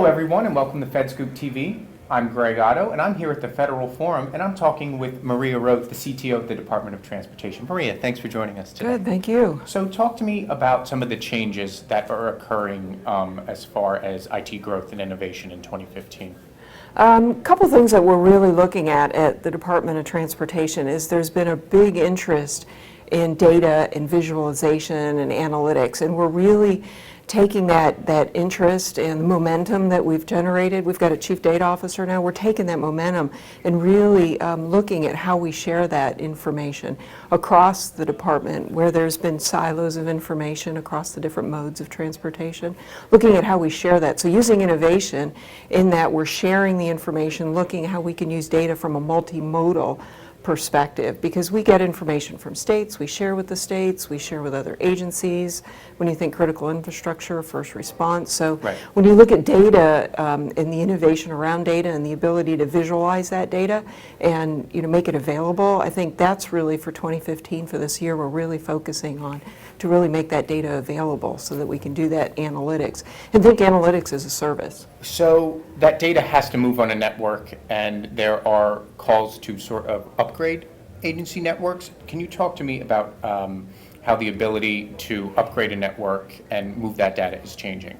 everyone, and welcome to FedScoop TV. I'm Greg Otto, and I'm here at the Federal Forum, and I'm talking with Maria Roat, the CTO of the Department of Transportation. Maria, thanks for joining us today. Good, thank you. So talk to me about some of the changes that are occurring as far as IT growth and innovation in 2015. Couple things that we're really looking at the Department of Transportation is there's been a big interest in data and visualization and analytics, and we're really taking that interest and the momentum that we've generated. We've got a chief data officer now. We're taking that momentum and really looking at how we share that information across the department where there's been silos of information across the different modes of transportation, looking at how we share that. So using innovation in that we're sharing the information, looking at how we can use data from a multimodal perspective, because we get information from states, we share with the states, we share with other agencies. When you think critical infrastructure, first response. So when you look at data and the innovation around data and the ability to visualize that data and make it available, I think that's really for 2015, for this year, we're really focusing on to really make that data available so that we can do that analytics and think analytics as a service. So that data has to move on a network, and there are calls to sort of upgrade agency networks. Can you talk to me about how the ability to upgrade a network and move that data is changing?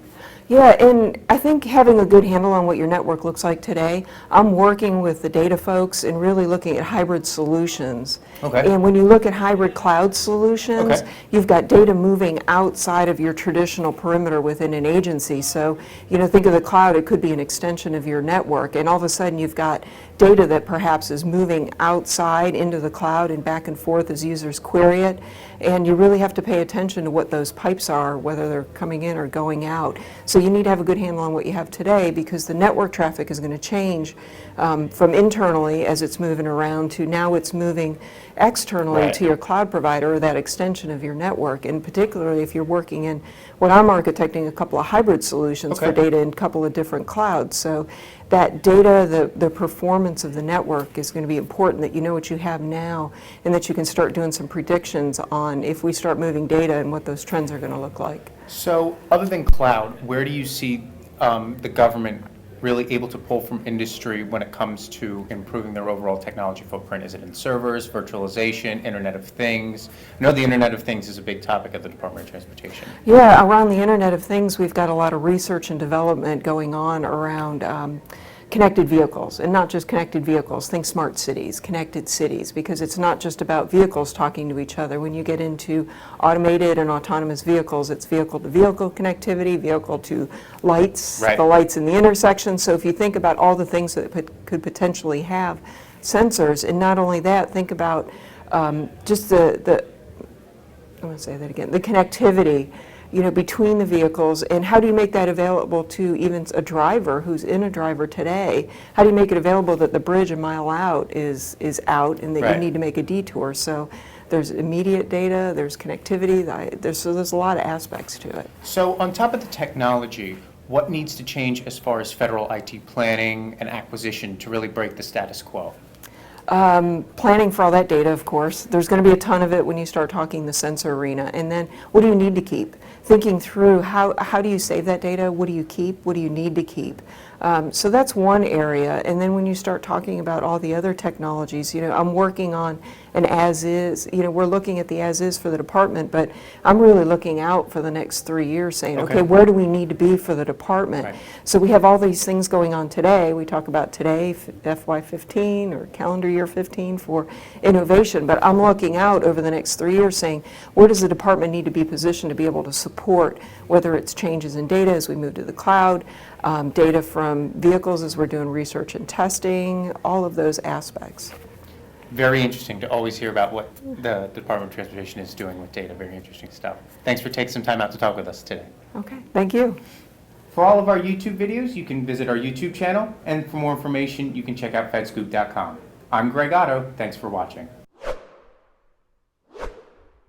Yeah, and I think having a good handle on what your network looks like today, I'm working with the data folks and really looking at hybrid solutions. Okay. And when you look at hybrid cloud solutions, you've got data moving outside of your traditional perimeter within an agency. So, think of the cloud, it could be an extension of your network, and all of a sudden you've got data that perhaps is moving outside into the cloud and back and forth as users query it. And you really have to pay attention to what those pipes are, whether they're coming in or going out. So you need to have a good handle on what you have today, because the network traffic is going to change from internally as it's moving around to now it's moving externally to your cloud provider or that extension of your network. And particularly if you're working in what I'm architecting, a couple of hybrid solutions for data in a couple of different clouds. So that data, the performance of the network is going to be important, that you know what you have now and that you can start doing some predictions on if we start moving data and what those trends are going to look like. So other than cloud, where do you see the government really able to pull from industry when it comes to improving their overall technology footprint? Is it in servers, virtualization, Internet of Things? I know the Internet of Things is a big topic at the Department of Transportation. Yeah, around the Internet of Things, we've got a lot of research and development going on around connected vehicles, and not just connected vehicles. Think smart cities, connected cities, because it's not just about vehicles talking to each other. When you get into automated and autonomous vehicles, it's vehicle-to-vehicle connectivity, vehicle to lights, the lights in the intersection. So if you think about all the things that could potentially have sensors, and not only that, think about just I'm going to say that again, the connectivity between the vehicles, and how do you make that available to even a driver who's in a driver today? How do you make it available that the bridge a mile out is out and that you need to make a detour? So there's immediate data, there's connectivity, there's a lot of aspects to it. So on top of the technology, what needs to change as far as federal IT planning and acquisition to really break the status quo? Planning for all that data, of course. There's going to be a ton of it when you start talking the sensor arena. And then what do you need to keep? Thinking through how do you save that data? What do you keep? What do you need to keep? So that's one area. And then when you start talking about all the other technologies, I'm working on an as-is. We're looking at the as-is for the department, but I'm really looking out for the next 3 years saying, okay, where do we need to be for the department? So we have all these things going on today. We talk about today, FY15 or calendar year 15 for innovation, but I'm looking out over the next 3 years saying, where does the department need to be positioned to be able to support, whether it's changes in data as we move to the cloud, data from vehicles as we're doing research and testing, all of those aspects. Very interesting to always hear about what the Department of Transportation is doing with data. Very interesting stuff. Thanks for taking some time out to talk with us today. Okay, thank you. For all of our YouTube videos, you can visit our YouTube channel, and for more information, you can check out fedscoop.com. I'm Greg Otto. Thanks for watching.